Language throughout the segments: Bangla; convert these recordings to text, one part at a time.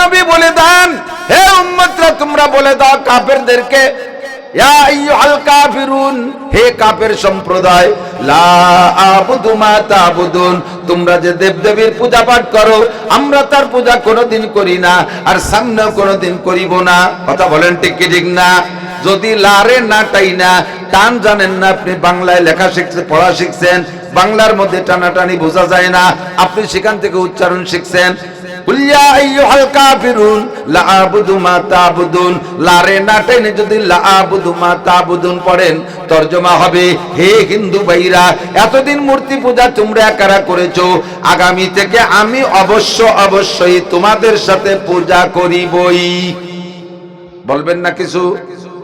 নবী বলে দেন, হে উম্মতরা তোমরা বলে দাও কাফেরদেরকে, ইয়া আইয়ুহাল কাফিরুন, হে কাফের সম্প্রদায়, লা আবুদু মা তাবুদুন, তোমরা যে দেবদেবীর পূজা পাঠ করো আমরা তার পূজা কোনোদিন করি না, আর সামনেও কোনোদিন করিব না। কথা বলেন ঠিক কি ঠিক না? যদি লারে না টাই না টান জানেন না, আপনি বাংলায় লেখা শিখছেন, পড়া শিখছেন, বাংলার মধ্যে টানাটানি বোঝা যায় না, আপনি সেখান থেকে উচ্চারণ শিখছেন। কুল ইয়া আইয়ুহাল কাফিরুন লা আবুদু মা তাবুদুন, লারে না টেনে যদি লা আবুদু মা তাবুদুন পড়েন তরজমা হবে, হে হিন্দু ভাইরা, এতদিন মূর্তি পূজা তোমরা একারা করেছো, আগামী থেকে আমি অবশ্যই তোমাদের সাথে পূজা করিবই। বলবেন না কিছু?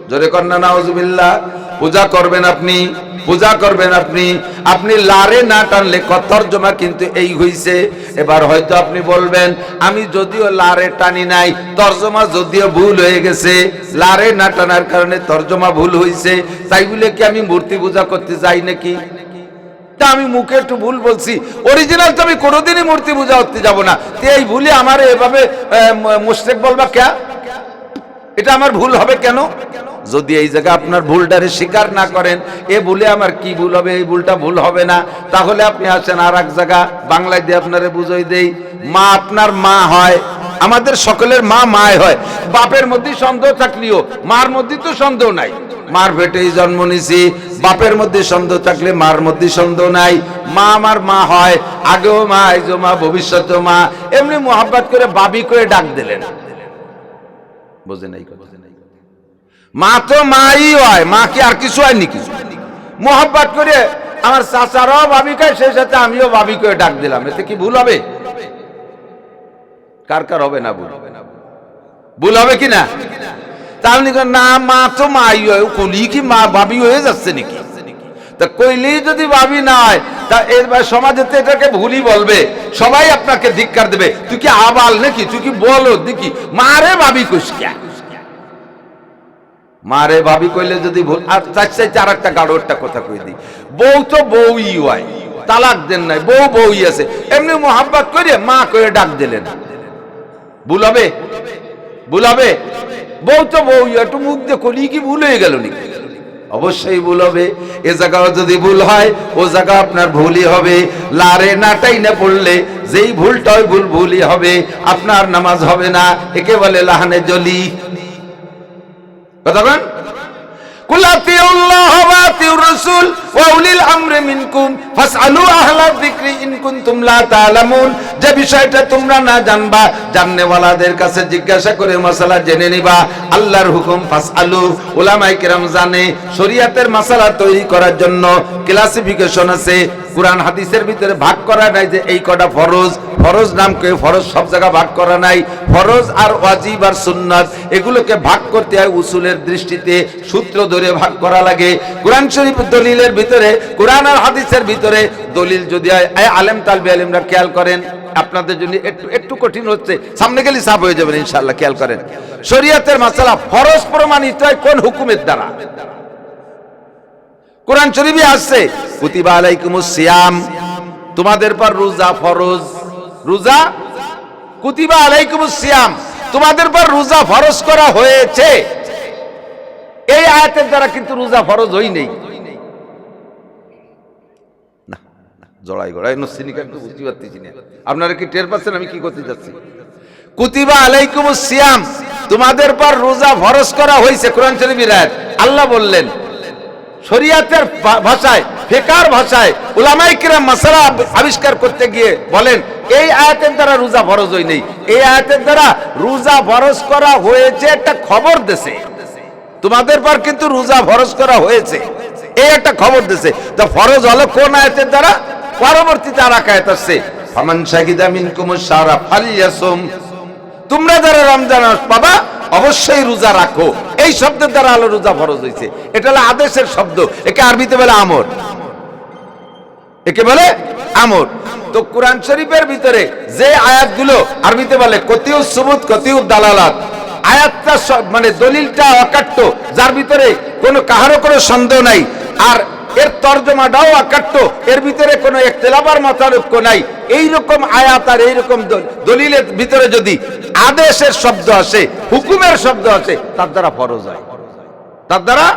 জোরে কন্না নাউজুবিল্লাহ। পূজা করবেন আপনি, পূজা করবেন আপনি, আপনি লারে না টানলে তরজমা কিন্তু এই হইছে। এবার হয়তো আপনি বলবেন আমি যদিও লারে টানি নাই, তরজমা যদিও ভুল হয়ে গেছে, লারে না টানার কারণে তরজমা ভুল হইছে, তাই বলে কি আমি মূর্তি পূজা করতে যাই নাকি? তা আমি মুখে একটু ভুল বলছি, অরিজিনাল তো আমি কোনোদিনই মূর্তি পূজা করতে যাব না, তো এই ভুলে আমার এভাবে মুশরিক বলবা কে? এটা আমার ভুল হবে কেন? যদি এই জায়গা আপনার ভুলটারে স্বীকার না করেন, এ ভুলে আমার কি ভুল হবে, এই ভুলটা ভুল হবে না, তাহলে আপনি আসেন আর এক জায়গা বাংলায় দিয়ে আপনারে বুঝাই দেই। মা আপনার মা হয়, আমাদের সকলের মা মায় হয়, বাপের মধ্যে সন্দেহ থাকলেও মার মধ্যে তো সন্দেহ নাই, মার পেটেই জন্ম নিছি, বাপের মধ্যে সন্দেহ থাকলে মার মধ্যে সন্দেহ নাই। মা আমার মা হয়, আগেও মা, আইজো মা, ভবিষ্যতেও মা, এমনি মোহাব্বত করে বাবি করে ডাক দিলেন, বুঝে নাই কথা। মা তো মাই হয়, মা কি আর কিছু হয় নাকি? মোহাব্বত করে আমার চাচারাও ভাবি কয়, সেই সাথে আমিও ভাবি করে ডাক দিলাম, এতে কি ভুল হবে? কার কার হবে না ভুল? ভুল হবে কি না? তাহলে না, মা তো মাই হয়, কলি কি মা ভাবি হয়ে যাচ্ছে নাকি? তা কইলেই যদি ভাবি না হয়, তা এবার সমাজে তো এটাকে ভুলই বলবে, সবাই আপনাকে ধিক্কার দেবে, তুই কি আবাল নাকি, তুই কি বলো দেখি, মারে ভাবি কইস কে? মারে ভাবি কইলে যদি ভুল। আর চাইতে আর একটা গাঢ় একটা কথা কই দিই, বউ তো বউই হয়, তালাক দেন নাই, বউ বউই আছে, এমনি মোহাব্বত করে মা করে ডাক দিলেন, ভুল হবে? ভুল হবে? বউ তো বউই, একটু মুখ দিয়ে কলি কি ভুল হয়ে গেল নাকি? অবশ্যই ভুল হবে। এ জায়গাও যদি ভুল হয়, ও জায়গা আপনার ভুলই হবে। লারে নাটাই না পড়লে যেই ভুলটা ওই ভুলই হবে, আপনার নামাজ হবে না, একে বলে লাহানে জলি। কথা বলেন, কুল আতিউল্লাহ ওয়া আতিউর রাসূল ওয়া উলিল আমরি মিনকুম ফাসআলু আহলা যিকরি ইন কুনতুম লা তা'লামুন। যে বিষয়টা তোমরা না জানবা, জাননেওয়ালাদের কাছে জিজ্ঞাসা করে মাসালা জেনে নিবা। আল্লাহর হুকুম ফাসআলু, উলামায়ে কেরাম জানে শরীয়তের মাসালা তৈরি করার জন্য ক্লাসিফিকেশন আছে, কুরআন হাদিসের ভিতরে ভাগ করা নাই যে এই কটা ফরজ, ফরজ নামকে ফরজ সব জায়গা ভাগ করা নাই, ফরজ আর ওয়াজিব আর সুন্নাত এগুলোকে ভাগ করতে হয় উসুলের দৃষ্টিতে, সূত্র ধরে ভাগ করা লাগে। কোরআন শরীফ দলিলের ভিতরে, কোরআন আর হাদিসের ভিতরে দলিল যদি হয়, আলেম তালবে আলেমরা খেয়াল করেন, আপনাদের জন্য একটু কঠিন হচ্ছে, সামনে গেলে সাফ হয়ে যাবেন ইনশাআল্লাহ। খেয়াল করেন, শরীয়তের মাসালা ফরজ প্রমাণিত হয় কোন হুকুমের দ্বারা? কোরআন শরীফে আসছে কুতিবা আলাইকুমুস সিয়াম, তোমাদের পর রোজা ফরজ, রোজা কুতিবা আলাইকুমুস সিয়াম, তোমাদের পর রোজা ফরজ করা হয়েছে। এই আয়াতের দ্বারা কিন্তু রোজা ফরজ হই নেই। না জড়াই গড়াই নসিনিকা একটু বুঝতে পারতেছি না, আপনারা কি টের পাচ্ছেন আমি কি করতে যাচ্ছি? কুতিবা আলাইকুমুস সিয়াম, তোমাদের পর রোজা ফরজ করা হয়েছে, কোরআন শরীফের আয়াত। আল্লাহ বললেন, শরীয়তের ভাষায়, ফিকহের ভাষায় উলামায়ে কিরাম মাসালা আবিষ্কার করতে গিয়ে বলেন এই আয়াতের দ্বারা রোজা ফরজ হই নেই, এই আয়াতের দ্বারা রোজা ফরজ করা হয়েছে একটা খবর দেছে, তোমাদের পর কিন্তু রোজা ফরজ করা হয়েছে, এই একটা খবর দেছে। তো ফরজ হলো কোন আয়াতের দ্বারা? পরবর্তীতে আর এক আয়াত আছে, ফামান শাহিদা মিনকুমুশ শাহরা ফালইয়াসুম, তোমরা যারা রমজান মাস পাবা অবশ্যই রোজা রাখো, এই শব্দের দ্বারা আলো রোজা ফরজ হয়েছে। এটা হলো আদেশের শব্দ, একে আরবিতে বলে আমর, একে বলে আমর। তো কোরআন শরীফের ভিতরে যে আয়াতগুলো আরবিতে বলে কতিউস সুবুত কতিউদ দালালাত, আয়াতটা মানে দলিলটা অকাট্য, যার ভিতরে কোনো কাহারও কোনো সন্দেহ নাই, আর এর তর্জমাটাও অকাট্য, এর ভিতরে কোনো ইখতিলাফার মতানৈক্য নাই। এইরকম আয়াত আর এইরকম দলিলের ভিতরে যদি আদেশের শব্দ আসে, হুকুমের শব্দ আসে, তার দ্বারা ফরজ হয়, তার দ্বারা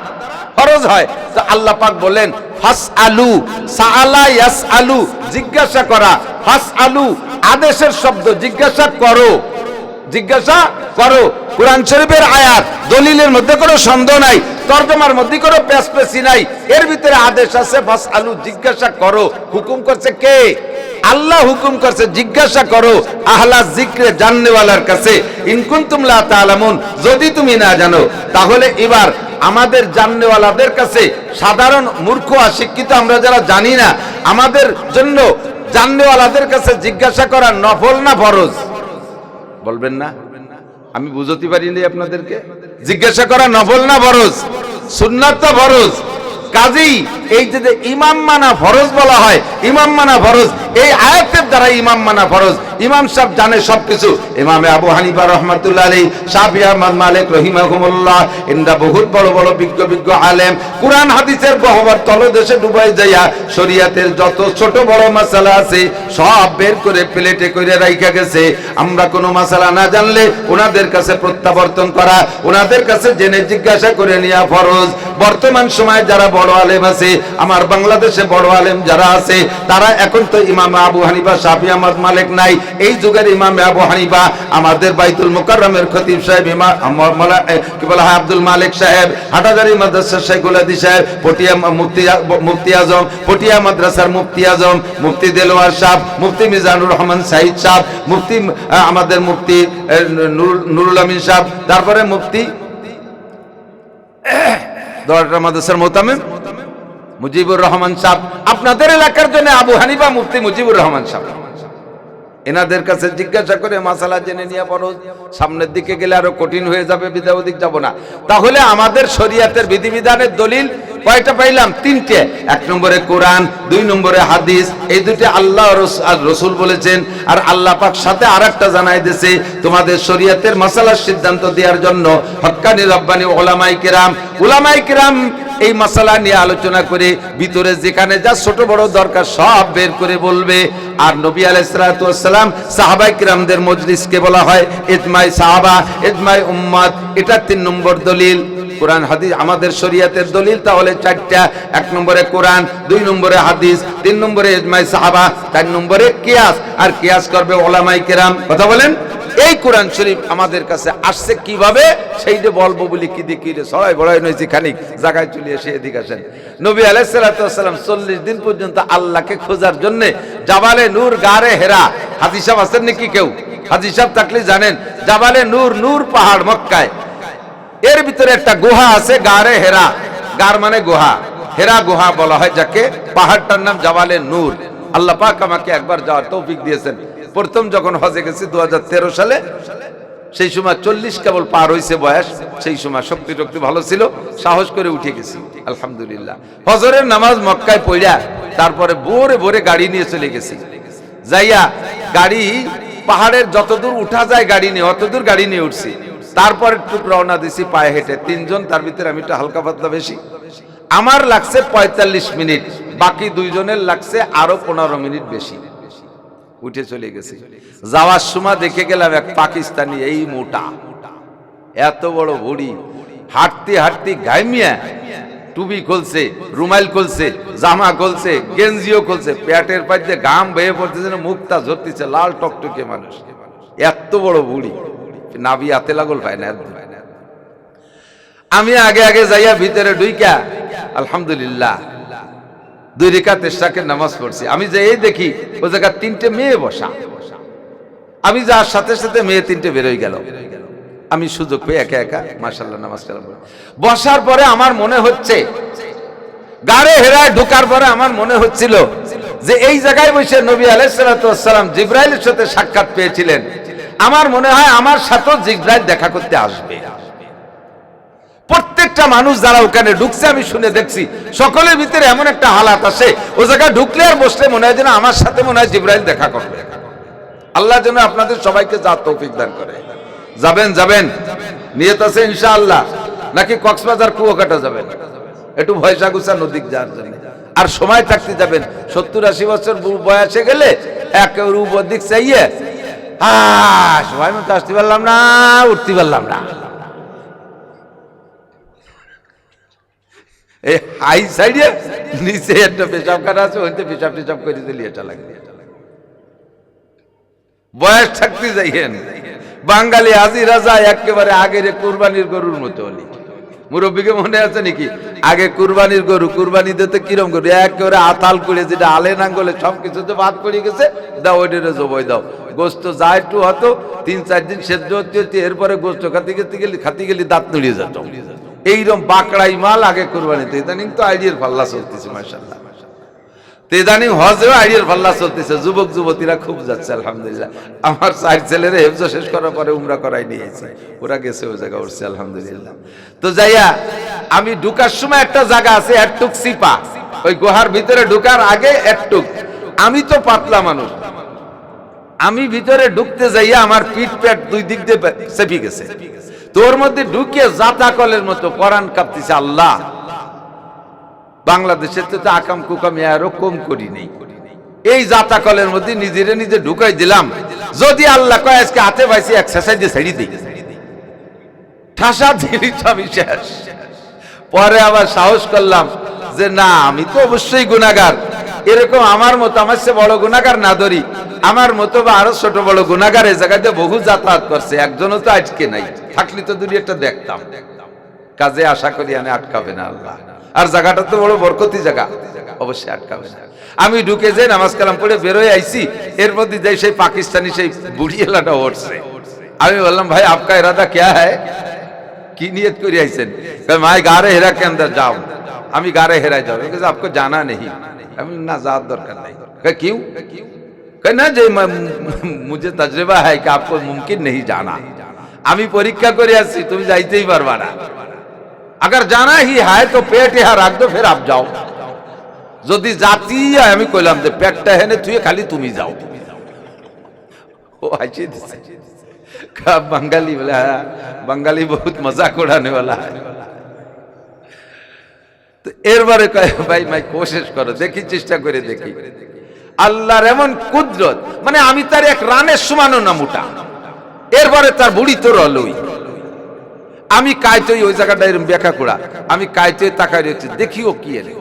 ফরজ হয়। তো আল্লাহ পাক বলেন ফাসআলু, সাআলা ইয়াসআলু, জিজ্ঞাসা করা, ফাসআলু আদেশের শব্দ, জিজ্ঞাসা করো, জিজ্ঞাসা করো। কুরআন শরীফের আয়াত, দলিলের মধ্যে কোনো সন্দেহ নাই, তরজমার মধ্যে কোনো পেশপেশি নাই, এর ভিতরে আদেশ আছে ফাসআলু, জিজ্ঞাসা করো। হুকুম করছে কে? আল্লাহ হুকুম করছে জিজ্ঞাসা করো আহলা যিকরে, জাননেওয়ালার কাছে, ইন কুনতুম লা তাআলামুন, যদি তুমি না জানো। তাহলে এবার আমাদের জাননেওয়ালাদের কাছে, সাধারণ মূর্খ অশিক্ষিত আমরা যারা জানি না, আমাদের জন্য জাননেওয়ালাদের কাছে জিজ্ঞাসা করা নফল না ফরজ? বলবেন না? আমি বুঝতে পারিনি আপনাদেরকে। জিজ্ঞাসা করা নফল না ফরজ? সুন্নাত তো ফরজ। কাজেই এই যে ইমাম মানা ফরজ বলা হয়, ইমাম মানা ফরজ, এই আয়াতের দ্বারা ইমাম মানা ফরজ। ইমাম সাহেব জানে সবকিছু। ইমামে আবু হানিফা রাহমাতুল্লাহ আলাইহি, শাফি আহমদ মালিক রহিমাহুমুল্লাহ, এনরা বহুত বড় বড় বিজ্ঞ আলেম, কুরআন হাদিসের গহ্বর তলদেশে ডুবাই যাইয়া শরীয়তের যত ছোট বড় মাসালা আছে সব বের করে প্লেটে করে রাইখা গেছে। আমরা কোনো মাসালা না জানলে ওনাদের কাছে প্রত্যাবর্তন করা, ওনাদের কাছে জেনে জিজ্ঞাসা করে নেওয়া ফরজ। বর্তমান সময়ে যারা বড় আলেম আছে, আমার বাংলাদেশে বড় আলেম যারা আছে, তারা এখন তো ইমাম আবু হানিফা, শাফি আহমদ মালিক নাই। এই যুগের ইমাম আবু হানিফা, আমাদের বাইতুল মুকাররমের খতিব সাহেব কি বলা হয় আব্দুল মালিক সাহেব, হাটাজারি মাদ্রাসার শাইখুল হাদিস সাহেব, পটিয়া মুফতি আজম, পটিয়া মাদ্রাসার মুফতি আজম, মুফতি দেলোয়ার সাহেব, মুফতি মিজানুর রহমান সাইদ সাহেব, মুফতি আমাদের মুফতি নুরুল আমিন সাহেব, তারপরে মুফতি দরজা মাদ্রাসার মোতামিম মুজিবুর রহমান সাহেব। আপনাদের এলাকার জন্য আবু হানিফা মুফতি মুজিবুর রহমান সাহেব, এনাদের কাছে জিজ্ঞাসা করে মাসালা জেনে নিয়ে ফরজ। সামনের দিকে গেলে আরো কঠিন হয়ে যাবে, বিদায় ওদিক যাব না। তাহলে আমাদের শরীয়তের বিধিবিধানের দলিল কয়টা পাইলাম? তিনটে। এক নম্বরে কোরআন, দুই নম্বরে হাদিস। এই দুটো আল্লাহ আর রসুল বলেছেন। আর আল্লাহ পাক সাথে আরেকটা জানাই দিয়েছে, তোমাদের শরীয়তের মাসালার সিদ্ধান্ত দেওয়ার জন্য হক্কানি রব্বানি ওলামায়ে কেরাম, উলামায়ে কেরাম এই মাসালা নিয়ে আলোচনা করে ভিতরে যেখানে যা ছোট বড় দরকার সব বের করে বলবে। আর নবী আলাইহিস সালাতু ওয়াস সালাম সাহাবায়ে কিরামদের মজলিসকে বলা হয় ইজমাই সাহাবা, ইজমাই উম্মত। এটা 3 নম্বর দলিল। কোরআন হাদিস আমাদের শরীয়তের দলিল তাহলে 4টা। 1 নম্বরে কোরআন, 2 নম্বরে হাদিস, 3 নম্বরে ইজমাই সাহাবা, 4 নম্বরে কিয়াস। আর কিয়াস করবে উলামায়ে কেরাম। কথা বলেন, এই কোরআন শরীফ আমাদের কাছে আসছে কিভাবে সেইটা বলবো বলি কি দেখি রে সবাই বড়াই নইছি খানিক জায়গায় চলে এসে এদিকে আসেন। নবী আলাইহিস সালাতু ওয়াস সালাম 40 দিন পর্যন্ত আল্লাহকে খোঁজার জন্য জাবালে নূর, গারে হেরা, হাদিস সাহেব আছেন নাকি কেউ? হাদিস সাহেব থাকলে জানেন, জাবালে নূর, নূর পাহাড় মক্কায়, এর ভিতরে একটা গুহা আছে গারে হেরা। গার মানে গুহা, হেরা গুহা বলা হয় যাকে। পাহাড়টার নাম জাবালে নূর। আল্লাহ পাক আমাকে একবার যাওয়ার তৌফিক দিয়েছেন। প্রথম যখন হজে গেছি 2013 সালে, সেই সময় 40 কেবল পার হয়েছে বয়স। সেই সময় শক্তি ভালো ছিল, সাহস করে উঠে গেছি আলহামদুলিল্লাহ। ফজরের নামাজ মক্কায় পড়া, তারপরে ভোরে ভোরে গাড়ি নিয়ে চলে গেছি। যাইয়া গাড়ি পাহাড়ের যতদূর উঠা যায় গাড়ি নিয়ে অতদূর গাড়ি নিয়ে উঠছি। তারপরে একটু রওনা দিছি পায়ে হেঁটে, 3 জন, তার ভিতরে আমি একটু হালকা পাতলা বেশি। আমার লাগছে 45 মিনিট, বাকি 2 জনের লাগছে আরো 15 মিনিট বেশি। উঠে চলে গেছি। যাওয়ার সময় দেখে গেলাম এক পাকিস্তানি, এই মোটা, এত বড় ভুড়ি, হাঁটতে হাঁটতে ঘামিয়া, টুপি খুলছে, রুমাইল খুলছে, জামা খুলছে, গেঞ্জিও খুলছে, পেটের পাশে ঘাম বেয়ে পড়তেছে, মুখটা ঝরতেছে, লাল টকটকে মানুষ, এত বড় ভুড়ি, নাভি হাতে লাগল পায় না। আমি আগে আগে যাইয়া ভিতরে ঢুইকা আলহামদুলিল্লাহ 2 রাকাত ইশরাকের নামাজ পড়ছি। আমি যে এই দেখি ওই জায়গায় 3টে মেয়ে বসা। আমি যার সাথে সাথে মেয়ে 3টে বেরোয় গেল। আমি সুযোগ পেয়ে একা একা মাশাআল্লাহ নামাজ কালাম বসার পরে আমার মনে হচ্ছে, গাড়ে হেরায় ঢোকার পরে আমার মনে হচ্ছিল যে এই জায়গায় বসে নবী আলাইহিস সালাতু ওয়াস সালাম জিবরাইলের সাথে সাক্ষাৎ পেয়েছিলেন। আমার মনে হয় আমার সাথেও জিবরাইল দেখা করতে আসবে। প্রত্যেকটা মানুষ যারা ওখানে ঢুকছে আমি শুনে দেখছি, সকলের ভিতরে এমন একটা হালাত আসে, ও জায়গায় ঢুকলে আর বসলে মনে হয় যেন আমার সাথে মনে হয় জিবরাইল দেখা করবে। আল্লাহ যেন আপনাদের সবাইকে যা তৌফিক দান করে। যাবেন যাবেন নিয়ত আছে ইনশাআল্লাহ, নাকি কক্সবাজার কুয়াকাটা যাবেন? একটু ভয়সা গুছা নদী যাওয়ার জন্য আর সময় থাকতে যাবেন। 70-80 বছর বয়সে গেলে একেবারে উপর দিক চাইয়ে সময় মতো আসতে পারলাম না, উঠতে পারলাম না। এই হাই সাইডে নিচে একটা পেশাবখানা আছে, ওইতে পেশাব টেশাব করে দিলে এটা লাগে। বয়স থাকতে যাইয়েন। বাঙালি আজি রাজা একেবারে আগের কুরবানির গরুর মতো হলি। মুরব্বীকে মনে আছে নাকি? আগে কুরবানির গরু, কুরবানি দিতে কিরম গরু একেবারে আতাল করে, যেটা আলে নাঙ্গলে সবকিছু তো বাদ পড়ে গেছে, দাও ওইটারে জবাই দাও। গোস্ত যা একটু হতো 3-4 দিন সেদ্ধ হতে হতে, এরপরে গোস্ত খাতে গেলি দাঁত নড়িয়ে যেত। এইরকম বাকড়াই মাল আগে কুরবানিতে। ইদানিং তো আইডিয়ার পাল্লা চলতেছে মাশাআল্লাহ। ইদানিং হজেও আইডিয়ার পাল্লা চলতেছে, যুবক যুবতীরা খুব যাচ্ছে আলহামদুলিল্লাহ। আমার 4 ছেলেরা হেফজ শেষ করার পরে উমরা করাই নিয়েছে, ওরা গেছে ওই জায়গা উঠছে আলহামদুলিল্লাহ। তো যাইয়া আমি ঢুকার সময় একটা জায়গা আছে একটুক সিপা, ওই গুহার ভিতরে ঢুকার আগে একটুক। আমি তো পাতলা মানুষ, আমি ভিতরে ঢুকতে যাইয়া আমার পিঠ পেট 2 দিক দিয়ে চেপে গেছে। তোর মধ্যে ঢুকিয়ে জাতা কলের মতো পরাণ কাঁপতেছে। আল্লাহ, বাংলাদেশের তো আকাম কুকাম আরো কম করি নেই। এই জাতা কলের মধ্যে নিজেরে নিজে ঢুকাই দিলাম। যদি আল্লাহ কয় আজকে হাতে পাইছি এক্সারসাইজ দিয়ে ছেড়ে দিই, ঠাসা দিলি আমি শেষ। পরে আবার সাহস করলাম যে না, আমি তো অবশ্যই গুনাহগার। এরকম আমার মতো, আমার চেয়ে বড় গুনাহগার না ধরি, আমার মতো বা আরো ছোট বড় গুনাহগার এই জায়গাতে বহু যাতায়াত করছে, একজনও তো আজকে নাই। থাকলে তো দুটি একটা দেখতাম। কাজে আশা করি আমি আটকাবে না আল্লাহ। আর জায়গাটা তো বড় বরকতি জায়গা, অবশ্যই আটকাবে না। আমি ঢুকে যাই, নামাজ কালাম পড়ে বেরোয় আইছি, এর মধ্যে যাই সেই পাকিস্তানি সেই বুড়ি এলাটা উঠছে। আমি বললাম ভাই আপকা ইরাদা ক্যা হ্যায়, কি নিয়ত করে আইছেন? মাই গারে হেরা কে अंदर যাও। আমি গারে হেরায় যাও। বলে আপকো জানা নেই। আমি না যাওয়ার দরকার নাই। क्यों? না যে মুঝে তজরবা है कि आपको मुमकिन नहीं जाना। আমি পরীক্ষা করে আসছি, তুমি যাইতেই পারবা না। अगर जाना ही है तो पेट यहाँ रख दो, फिर आप जाओ। যদি জাতি আমি কইলাম যে পেটটা হেনে তুই খালি তুমি যাও। ও হাসি দিছে। बंगाली बोला बंगाली बहुत मजाक उड़ाने वाला है। তো এরবারে কয় ভাই মাই কোশিশ করো, দেখি চেষ্টা করে দেখি। আল্লাহর এমন কুদরত, মানে আমি তার এক রানের সমানও না মোটা, এরপরে তার বুড়ি তো রলই। আমি কাইতই ওই জায়গাটা এরকম ব্যাখ্যা করা, আমি কাইতই তাকাই রয়েছি, দেখিও কি এলে।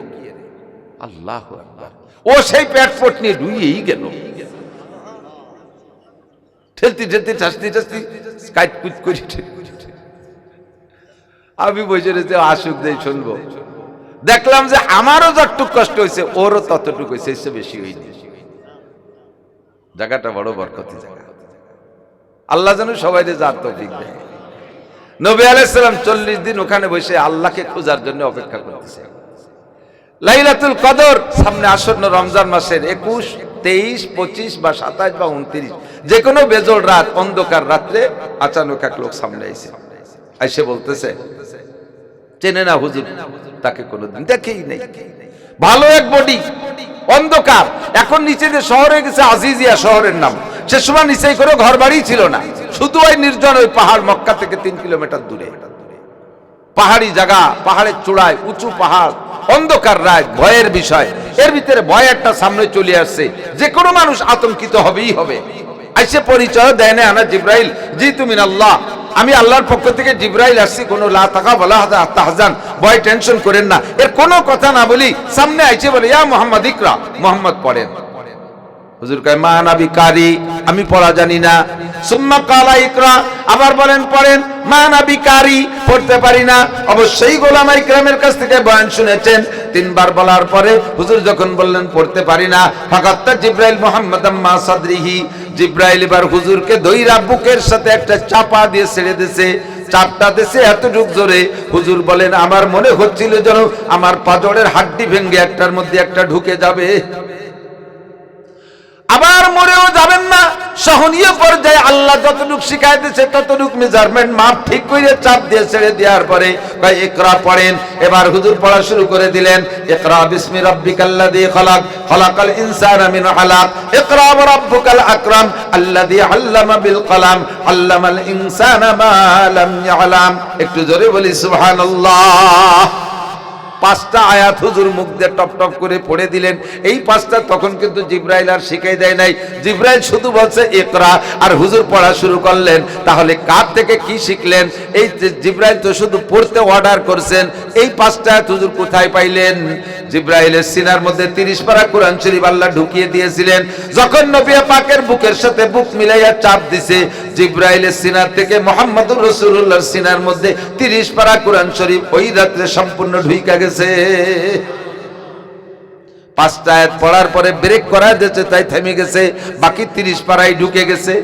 আল্লাহু আকবার। ও সেই পেট পট নিয়ে ডুইয়েই গেল, ঠেলতে ঠেলতে ঠাসতে ঠাসতে কাইট কুচ করে। আমি বসে রয়েছে আসুক দেই শুনবো। দেখলাম যে আমারও যতটুকু কষ্ট হয়েছে ওরও ততটুকু হয়েছে, এসে বেশি হয়নি। জায়গাটা বড় বরকতি জায়গা। আল্লাহ যেন সবাই যার তৌফিক দেয়। নবী আলাইহিস সালাম 40 দিন ওখানে বসে আল্লাহকে খোঁজার জন্য অপেক্ষা করতেছে। লাইলাতুল কদর সামনে আসন্ন, রমজান মাসের 21, 23, 25 বা 27 বা 29, যে কোনো বেজোড় রাত, অন্ধকার রাত্রে আচানক এক লোক সামনে আইসে বলতেছে চেনে না হুজুর, তাকে কোনোদিন দেখেই নাই। ভালো এক বডি, অন্ধকার। এখন নিচে যে শহর হয়ে গেছে আজিজিয়া শহরের নাম, সে সময় নিচে করে ঘর বাড়ি ছিল না, শুধু ওই নির্জন ওই পাহাড়, মক্কা থেকে 3 কিলোমিটার দূরে পাহাড়ি জায়গা, পাহাড়ের চূড়ায় উঁচু পাহাড়, অন্ধকার রাত, ভয়ের বিষয়। এর ভিতরে ভয় একটা সামনে চলে আসছে, যে কোনো মানুষ আতঙ্কিত হবেই হবে। আইসে পরিচয় দেয় না, আনা জিব্রাইল, জি তুমি আল্লাহ, আমি আল্লাহর পক্ষ থেকে জিব্রাইল আসছি, কোনো লা তাকা ওয়ালা তাহজান, ভয় টেনশন করেন না। এর কোনো কথা না বলি সামনে আইসে বলে ইয়া মুহাম্মদ ইকরা, মুহাম্মদ পড়েন। হুজুর কয় মা নবী কারি, আমি পড়া জানি না। সুম্মা কালা ইকরা, আবার বলেন পড়েন। মা নবী কারি, পড়তে পারি না। অবশ্যই গোলামা ইকরামের কাছ থেকে বয়ান শুনেছেন। 3 বার বলার পরে হুজুর যখন বললেন পড়তে পারি না, ফাকাত্তা জিব্রাইল মুহাম্মাদাম মা সাদরিহি, জিব্রাইল এবার হুজুরকে দইরা বুকের সাথে একটা চাপা দিয়ে ছেড়ে দিয়েছে। চাপটা দিয়েছে এতটুক জোরে, হুজুর বলেন আমার মনে হচ্ছিল যেন আমার পাজরের হাড্ডি ভেঙে একটার মধ্যে একটা ঢুকে যাবে। আবার মরেও যাবেন না, সহনীয় পর্যায়ে আল্লাহ যতটুক শিখাই দিয়েছে ততটুক মেজারমেন্ট মাপ ঠিক করে চাপ দিয়ে ছেড়ে দেওয়ার পরে ভাই ইকরা পড়েন। এবার হুজুর পড়া শুরু করে দিলেন। ইকরা বিসমি রাব্বিকাল্লাযী খালাক, খালাকাল ইনসানা মিন আলাক, ইকরা ওয়া রাব্বুকাল আকরাম আল্লাযী আল্লামা বিল কলাম, আল্লামাল ইনসানা মা লাম ইয়ালাম। একটু জোরে বলি সুবহানাল্লাহ। 5টা আয়াত হুজুর মুখ দিয়ে টপ টপ করে পড়ে দিলেন। এই 5টা তখন কিন্তু জিবরাইল আর শিখাই দেয় নাই, জিবরাইল শুধু বলছে ইকরা, আর হুজুর পড়া শুরু করলেন। তাহলে কার থেকে কি শিখলেন? এই জিবরাইল তো শুধু পড়তে অর্ডার করছেন, এই 5টা আয়াত হুজুর কোথায় পাইলেন? জিবরাইলের সিনার মধ্যে 30 পারা কোরআন শরীফ আল্লাহ ঢুকিয়ে দিয়েছিলেন। যখন নবী পাকের বুকের সাথে বুক মিলাইয়া চাপ দিছে, জিবরাইলের সিনার থেকে মুহাম্মদুর রাসূলুল্লাহর সিনার মধ্যে 30 পারা কোরআন শরীফ ওই রাতে সম্পূর্ণ ঢুইকা গেছে। 5টা আয়াত পড়ার পরে ব্রেক করা দিয়েছে, তাই থেমে গেছে, বাকি 30 পারাই ঢুকে গেছে।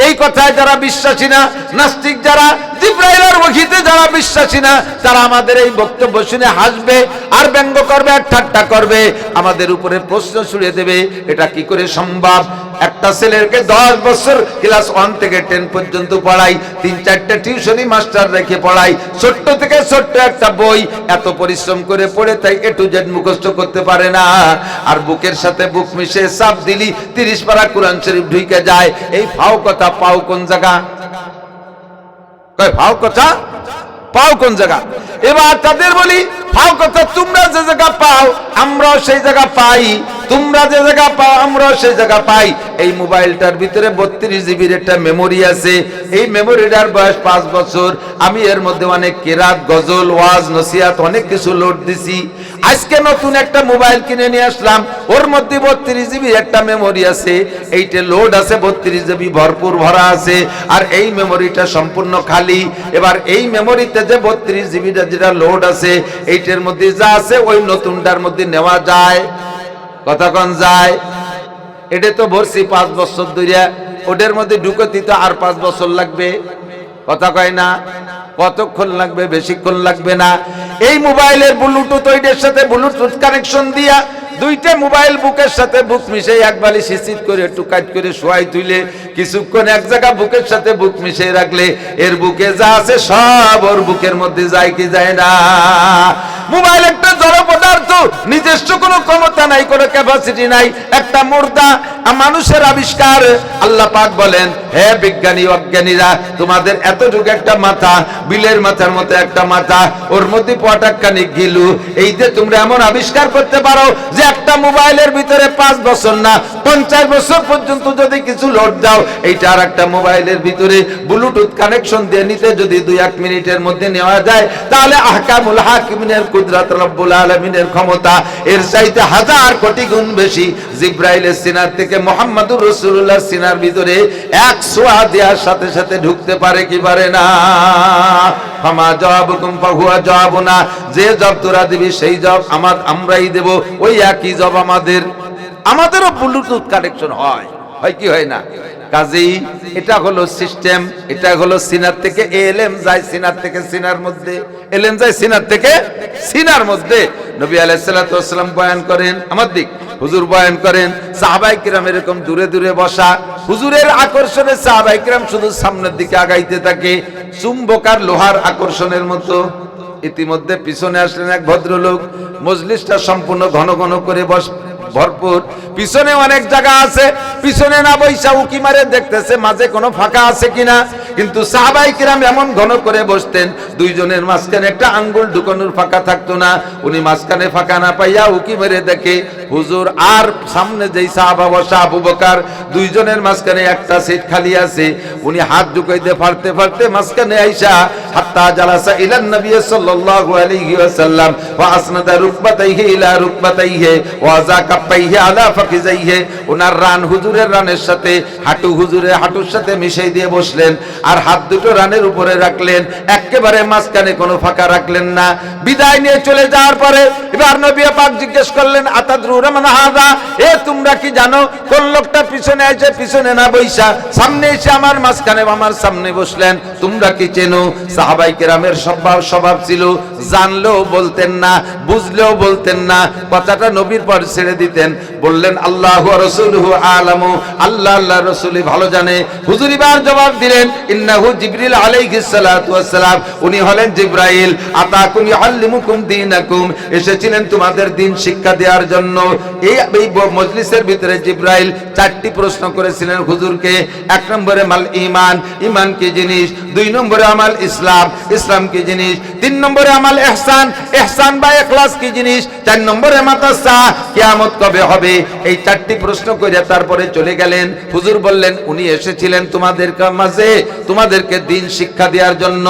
এই কথায় যারা বিশ্বাসী না, নাস্তিক যারা, জিবরাইলের ওহীতে যারা বিশ্বাসী না, তারা আমাদের এই বক্তব্য শুনে হাসবে আর ব্যঙ্গ করবে আর ঠাট্টা করবে, আমাদের উপরে প্রশ্ন ছুড়ে দেবে, এটা কি করে সম্ভব? একটা ছেলেকে 10 বছর ক্লাস 1 থেকে 10 পর্যন্ত পড়াই, 3-4টা টিউশনি মাস্টার রেখে পড়াই, ছোট্ট থেকে ছোট্ট একটা বই এত পরিশ্রম করে পড়ে তাই A to Z মুখস্থ করতে পারে না, আর বুকের সাথে বুক মিশে চাপ দিলি 30 পারা কোরআন শরীফ ঢুকে যায়। এই ফাও কথা পাও কোন জায়গা? কয় ফাও কথা পাও কোন জায়গা? এবার তাদের বলি, ফাও কথা তোমরা যে জায়গা পাও আমরাও সেই জায়গা পাই, তোমরা যে জায়গা পাও আমরাও সেই জায়গা পাই। এই মোবাইলটার ভিতরে 32 জিবির একটা মেমোরি আছে, এই মেমোরিটার বয়স 5 বছর। আমি এর মধ্যে অনেক কেরাত, গজল, ওয়াজ, নসিহত অনেক কিছু লোড দিছি। আজকে নতুন একটা মোবাইল কিনে নিয়ে আসলাম, ওর মধ্যে 32 জিবি একটা মেমোরি আছে, এইটা লোড আছে 32 জিবি ভরপুর ভরা আছে, আর এই মেমোরিটা সম্পূর্ণ খালি। এবার এই মেমোরিতে যে 32 জিবিটা যেটা লোড আছে, এইটার মধ্যে যা আছে ওই নতুনটার মধ্যে নেওয়া যায়, কতক্ষণ যায়? এটা তো ভরছি 5 বছর ধরে, ওটার মধ্যে ঢুকতে তো আর 5 বছর লাগবে, কথা কয় না? কতক্ষণ লাগবে? বেশিক্ষণ লাগবে না। এই মোবাইলের ব্লুটুথ ওইটার সাথে ব্লুটুথ কানেকশন দিয়া দুইটা মোবাইল বুকের সাথে বুক মিশে এক বালি সিসিট করে একটু কাট করে শোয়াই তুলে কিছুক্ষণ এক জায়গা বুকের সাথে বুক মিশে রাখলে এর বুকে যা আছে সব ওর বুকের মধ্যে যায় কি যায় না? মোবাইল একটা জড় পদার্থ, নিজস্ব কোনো ক্ষমতা নাই, কোনো ক্যাপাসিটি নাই, একটা মুর্দা মানুষের আবিষ্কার। আল্লাহ পাক বলেন, হে বিজ্ঞানী অজ্ঞানীরা, তোমাদের এতটুকু একটা মাথা, বিলের মাথার মতো একটা মাথা, ওর মধ্যে পটাক্কানি গিলু, এই যে তোমরা এমন আবিষ্কার করতে পারো যে একটা মোবাইলের ভিতরে 5 বছর না 50 বছর পর্যন্ত যদি কিছু লোড দাও, এইটা আর একটা মোবাইলের ভিতরে ব্লুটুথ কানেকশন দিয়ে নিতে যদি 2-1 মিনিটের মধ্যে নেওয়া যায়, তাহলে আহকামুল হাকিমিনের কুদরত রব্বুল আলামিনের ক্ষমতা এর চাইতে 1000 কোটি গুণ বেশি। জিবরাইলের সিনার থেকে মুহাম্মদুর রাসূলুল্লাহর সিনার ভিতরে 1 সোয়া দেওয়ার সাথে সাথে ঢুকতে পারে কি পারে না? ফামা জওয়াবুকুম ফাহুয়া জওয়াবুনা, যে জবাব তোরা দিবি সেই জবাব আমরাই দেব, ওই একই জবাব আমাদেরও ব্লুটুথ কানেকশন হয় কি হয় না? কাজেই এটা হলো সিস্টেম, এটা হলো সিনার থেকে এলএম যায় সিনার থেকে সিনার মধ্যে, এলএম যায় সিনার থেকে সিনার মধ্যে। নবী আলাইহিস সালাতু ওয়াস সালাম বয়ান করেন, আমার দিক হুজুর বয়ান করেন, সাহাবায়ে কিরাম এরকম দূরে দূরে বসা, হুজুরের আকর্ষণে সাহাবায়ে কিরাম শুধু সামনের দিকে আগাইতে থাকে, চুম্বক আর লোহার আকর্ষণের মতো। ইতিমধ্যে পিছনে আসলেন এক ভদ্রলোক, মজলিসটা সম্পূর্ণ ঘন ঘন করে ভরপুর, পিছনে অনেক জায়গা আছে, পিছনে না বইসা উকি মারে দেখতেছে মাঝে কোনো ফাঁকা আছে কিনা, কিন্তু সাহাবায়ে কিরাম এমন ঘন করে বসতেন দুইজনের মাঝখানে একটা আঙ্গুল ঢুকানোর ফাঁকা থাকতো না। উনি মাঝখানে ফাঁকা না পাইয়া উকি মেরে দেখে হুজুর আর সামনে যেই সাহাবা বসা আবু বকর, দুইজনের মাঝখানে একটা সিট খালি আছে। উনি হাত ঢুকাইতে ফাড়তে ফাড়তে মাঝখানে আইসা হাত্তা জালাসা ইলান নবী সাল্লাল্লাহু আলাইহি ওয়াসাল্লাম ওয়া আসনাদা রুকবাতাইহি ইলা রুকবাতাইহি ওয়া যাকাবাইহি আলা ফাকিজাইহি, ওনার রান হুজুরের রানের সাথে হাঁটু হুজুরের হাঁটুর সাথে মিশাই দিয়ে বসলেন, আর হাত দুটো রানের উপরে রাখলেন, একেবারে মাঝখানে কোনো ফাঁকা রাখলেন না। বিদায় নিয়ে চলে যাওয়ার পরে এবার নবী পাক জিজ্ঞেস করলেন, আতাদরুনা মান হাযা, এ তোমরা কি জানো কোন লোকটা পিছনে এসে পিছনে না বইসা সামনে এসে আমার মাঝখানে আমার সামনে বসলেন, তোমরা কি চেনো? সাহাবায়ে কেরামের স্বভাব ছিল জানলেও বলতেন না, বুঝলেও বলতেন না, কথাটা নবীর পর ছেড়ে দিতেন। বললেন আল্লাহু ওয়া রাসূলুহু আলামু, আল্লাহ আল্লাহর রাসূলই ভালো জানে। হুজুর এবার জবাব দিলেন, ইন্নাহু জিবরিল আলাইহিস সালাতু ওয়াস সালাম, উনি হলেন জিবরাইল, আতাকুম ইউআল্লিমুকুম দীনাকুম, এসেছে এসেছিলেন তোমাদের দিন শিক্ষা দেওয়ার জন্য। এই মজলিসের ভিতরে জিবরাইল 4টি প্রশ্ন করেছিলেন হুজুরকে। 1 নম্বরে মাল ঈমান, ঈমান কি জিনিস? 2 নম্বরে আমাল ইসলাম, ইসলাম কি জিনিস? 3 নম্বরে আমাল ইহসান, ইহসান বা ইখলাস কি জিনিস? 4 নম্বরে মাতাসা, কিয়ামত কবে হবে? এই 4টি প্রশ্ন করে তারপরে চলে গেলেন। হুজুর বললেন উনি এসেছিলেন তোমাদের মাঝে তোমাদেরকে দিন শিক্ষা দেওয়ার জন্য।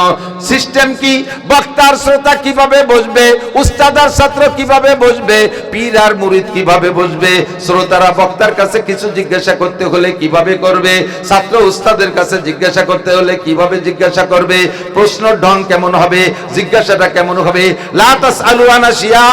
সিস্টেম কি? বক্তার শ্রোতা কিভাবে বসবে, উস্তাদ আর ছাত্র কিভাবে বসবে, পীর আর মুরিদ কিভাবে বসবে, শ্রোতারা বক্তার কাছে কিছু জিজ্ঞাসা করতে হলে কিভাবে করবে, ছাত্র উস্তাদের কাছে জিজ্ঞাসা করতে হলে কিভাবে জিজ্ঞাসা করবে, প্রশ্ন ঢং কেমন হবে, জিজ্ঞাসাটা কেমন হবে। লা তাসআলু আন আশিয়া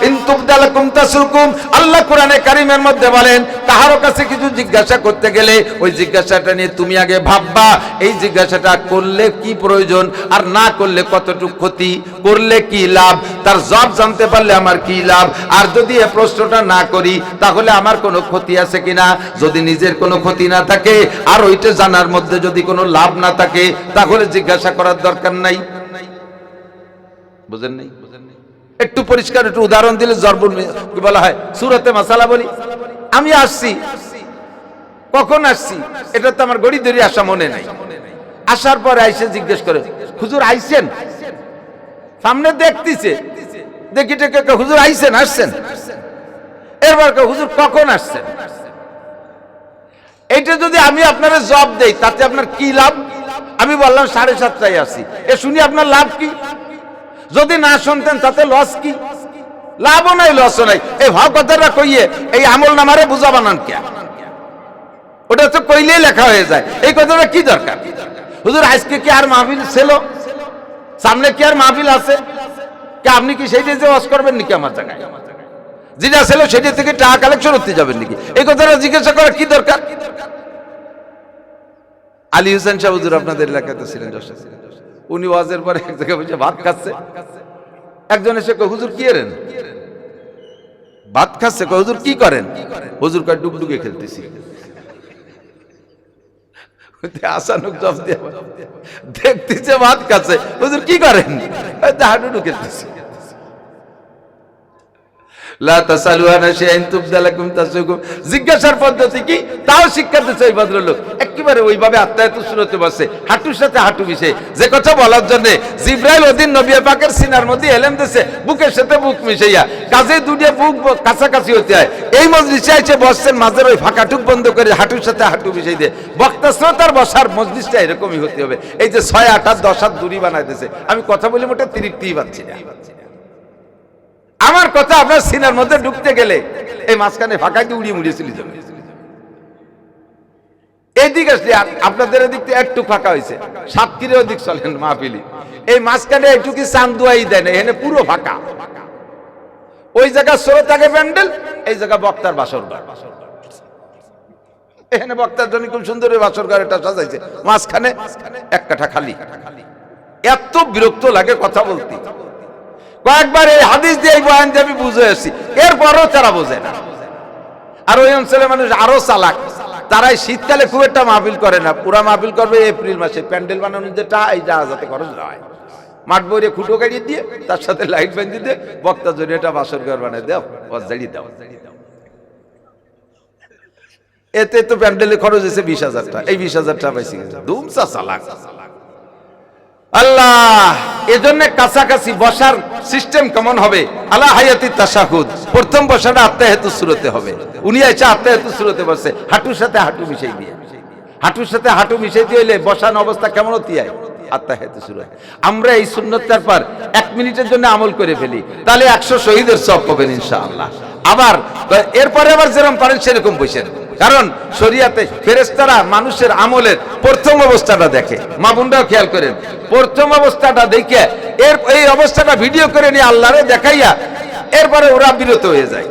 ইন তুবদা লাকুম তাসুকুম। আল্লাহ কোরআনে কারীমের মধ্যে বলেন কারো কাছে কিছু জিজ্ঞাসা করতে গেলে ওই জিজ্ঞাসাটা নিয়ে তুমি আগে ভাববা এই জিজ্ঞাসাটা করলে কি প্রয়োজন আর না করলে কতটুকু ক্ষতি, করলে কি লাভ, তার জবাব জানতে পারলে আমার কি লাভ, আর যদি এই প্রশ্নটা না করি তাহলে আমার কোনো ক্ষতি আছে কিনা। যদি নিজের কোনো ক্ষতি না থাকে আর ওইটা জানার মধ্যে যদি কোনো লাভ না থাকে তাহলে জিজ্ঞাসা করার দরকার নাই। বুঝেন নাই? একটু পরিষ্কার একটু উদাহরণ দিলে জরবুল কি বলা হয় সূরাতে মাসালা বলি। আমি আসছি, কখন আসছি এটা তো আমার গড়ি ধরে আসা মনে নাই। আসার পরে আইসে জিজ্ঞেস করে হুজুর আইছেন? সামনে দেখতেছে, দেখি হুজুর আইছেন, আসছেন। এরপর হুজুর কখন আসছেন? এইটা যদি আমি আপনার জবাব দেই তাতে আপনার কি লাভ? আমি বললাম 7:30টায় আসি, এ শুনি আপনার লাভ কি? যদি না শুনতেন তাতে লস কি? লাভও নাই লসও নাই। এই ভাব কথাটা কইয়ে এই আমল নামারে বুঝা বানান কে? ওটা তো কইলেই লেখা হয়ে যায়। এই কথাটা কি দরকার? হুজুর আজকে কি আর মাহফিল ছিল? সামনে কি আর মাহফিল আছে? কি আপনি কি সেইটা যে ওয়াজ করবেন নাকি আমার জায়গায়? যেটা ছিল সেটা থেকে টাকা কালেকশন করতে যাবেন নাকি? এই কথাটা জিজ্ঞাসা করার কি দরকার? আলী হোসেন সাহেব হুজুর আপনাদের এলাকাতে ছিলেন, উনি ওয়াজের পরে এক জায়গায় বসে ভাত খাচ্ছে। একজন এসে কয় হুজুর কি করেন? ভাত খাচ্ছে। কয় হুজুর কি করেন? হুজুর কয় ডুগডুগে খেলতেছি। আসানুক জব দিয়ে দেখতেছে ভাত খাচ্ছে। হুজুর কি করেন? হাডুডু খেলতেছি। লা তাসালু আন শাইইন তুবদা লাকুম তাসুকুম। জিজ্ঞাসার পদ্ধতি কি তাও শিক্ষাতে চাই ভদ্রলোক। একেবারে ওইভাবে আত্মায়াতুস সুরতে বসে, হাঁটুর সাথে হাঁটু মিশে যে কথা বলার জন্য জিবরাইল ওদিন নবী পাকের সিনার মধ্যে এলেন দিয়েছে বুকের সাথে বুক মিশাইয়া, কাজে দুনিয়া বুক কাছাকাছি হতে হয়। এই মজলিসে এসে বসছেন মাঝের ওই ফাঁকাটুক বন্ধ করে হাঁটুর সাথে হাঁটু মিশাই দিয়ে। বক্তা শ্রোতার বসার মজলিসটা এরকমই হতে হবে। এই যে 6, 8 আর 10 হাত দূরি বানাই দিয়েছে, আমি কথা বলি মোটে তৃপ্তিই পাচ্ছি না। আমার কথা আপনার সিনার মধ্যে ঢুকতে গেলে এই মাঝখানে ফাঁকা দিয়ে উড়িয়ে মুড়িয়ে চলে যাবে। এইদিকে আসলে আপনাদের এদিক থেকে একটু ফাঁকা হয়েছে, সাতক্ষীরের ওদিক চলেন মাহফিলি, এই মাঝখানে একটু কি চান দুয়াই দেয় না, এখানে পুরো ফাঁকা। ওই জায়গা শ্রোতাকে প্যান্ডেল, এই জায়গা বক্তার বাসর ঘর। এখানে বক্তার জন্য খুব সুন্দর বাসর ঘর এটা সাজাইছে, মাঝখানে এক কাঠা খালি। এত বিরক্ত লাগে কথা বলতে। কয়েকবার এই হাদিস দিয়ে এই বয়ান দিয়ে আমি বুঝে আসছি, এরপরও তারা বোঝে না। আর ওই অঞ্চলের মানুষ আরো চালাক, তারাই শীতকালে খুব একটা মাহফিল করে না, পুরা মাহফিল করবে এপ্রিল মাসে। প্যান্ডেল বানানোর যেটা এই যাতে খরচ না হয়, মাঠ বইরে খুঁটো গাড়িয়ে দিয়ে তার সাথে লাইট বাঁধিয়ে দিয়ে বক্তা জন্য এটা বাসর ঘর বানায় দাও, জ্বালিয়ে দাও। এতে তো প্যান্ডেলে খরচ হয়েছে 20,000 টাকা, এই 20,000 টাকা পাইছি। দুমসা চালাক আল্লাহ। এজন্য কাছাকাছি বসার সিস্টেম কেমন হবে? আলা হায়াতি তাশাহুদ, প্রথম বসাটা আত্মায়াতুস সুরতে হবে। উনি আইসা আত্মায়াতুস সুরতে বসে হাঁটুর সাথে হাঁটু মিশাই দিয়ে, হাঁটুর সাথে হাঁটু মিশাই দিয়ে হইলে বসান অবস্থা কেমন হতে হয়? আত্মায়াতুস সুরত। আমরা এই সুন্নতটার পর 1 মিনিটের জন্য আমল করে ফেলি, তাহলে 100 শহীদের সওয়াব পাবেন ইনশাআল্লাহ। আবার এরপরে আবার যেরকম পারেন সেরকম বসেন, কারণ শরিয়াতে ফেরেশতারা মানুষের আমলের প্রথম অবস্থাটা দেখে। মা বোনরাও খেয়াল করেন, প্রথম অবস্থাটা দেখে এই অবস্থাটা ভিডিও করে নিয়ে আল্লাহরে দেখাইয়া এরপরে ওরা বিরত হয়ে যায়।